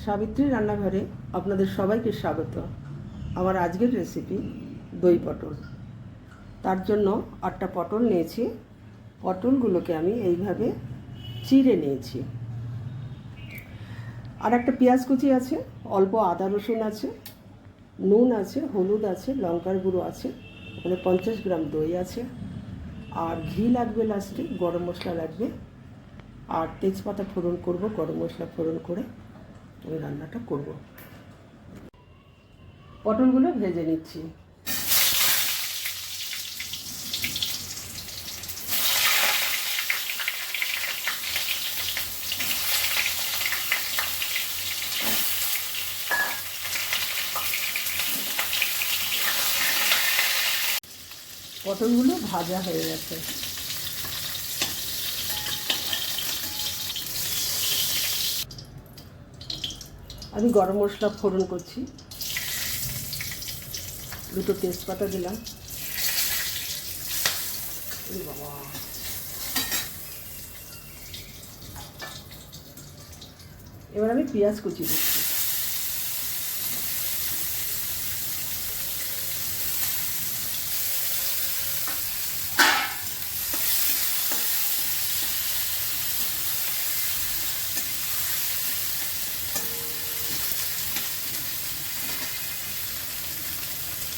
সাবিত্রী রান্নাঘরে আপনাদের সবাইকে স্বাগত। আমার আজকের রেসিপি দই পটল। তার জন্য 8টা পটল নিয়েছি। পটলগুলোকে আমি এইভাবে চিড়ে নিয়েছি। আর একটা পেঁয়াজ কুচি আছে, অল্প আদা রসুন আছে, নুন আছে, হলুদ আছে, লঙ্কার গুঁড়ো আছে, ওখানে 50 গ্রাম দই আছে, আর ঘি লাগবে, লাস্টে গরম মশলা লাগবে, আর তেজপাতা ফোড়ন করব। গরম মশলা ফোড়ন করে আমি রান্নাটা করব। পটলগুলো ভেজে নিচ্ছি। পটলগুলো ভাজা হয়ে গেছে। আমি গরম মশলা ফোড়ন করছি। 2টো তেজপাতা দিলাম। বাবা, এবার আমি পেঁয়াজ কুচি দিচ্ছি।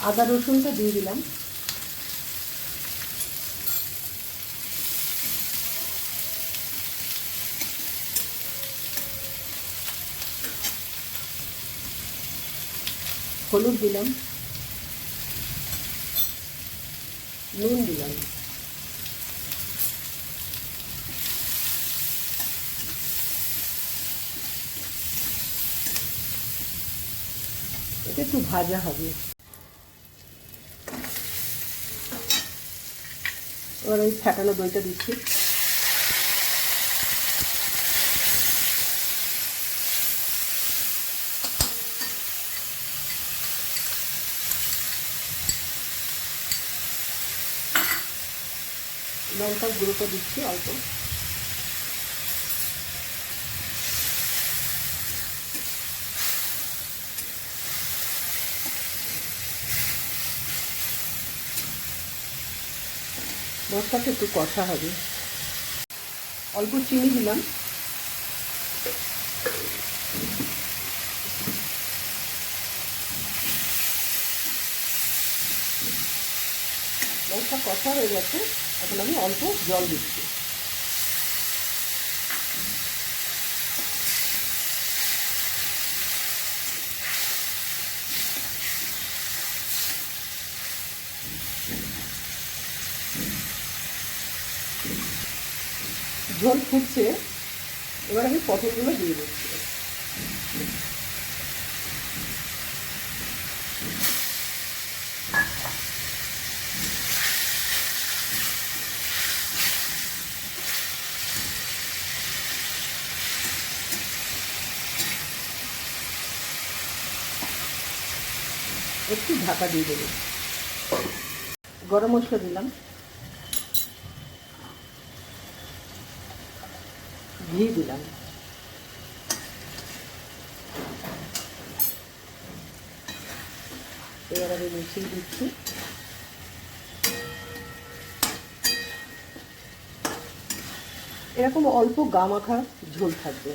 আদা রসুনটা দিয়ে দিলাম। হলুদ দিলাম, নুন দিলাম, এটা একটু ভাজা হবে। এবার ওই ফ্যাটানো দইটা দিচ্ছি। লঙ্কার গুঁড়োটা দিচ্ছি অল্প। মশলাটা একটু কষা হবে। অল্প চিনি দিলাম। মশলা কষা হয়ে গেছে, এখন আমি অল্প জল দিচ্ছি। ঝোল ফুটছে, এবার আমি পটলগুলো দিয়ে দিচ্ছি। একটু ঢাকা দিয়ে দেবো। গরম মশলা দিলাম, ঘি দিলাম, এবার আমি মিশিয়ে দিচ্ছি। এরকম অল্প গামাখা ঝোল থাকবে।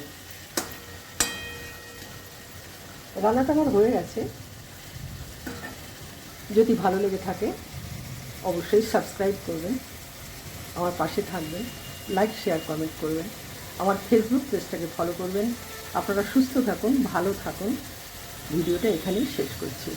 রান্নাটা আমার হয়ে গেছে। যদি ভালো লেগে থাকে অবশ্যই সাবস্ক্রাইব করবেন, আমার পাশে থাকবেন, লাইক শেয়ার কমেন্ট করবেন, আমার ফেসবুক পেজটাকে ফলো করবেন। আপনারা সুস্থ থাকুন, ভালো থাকুন। ভিডিওটা এখানেই শেষ করছি।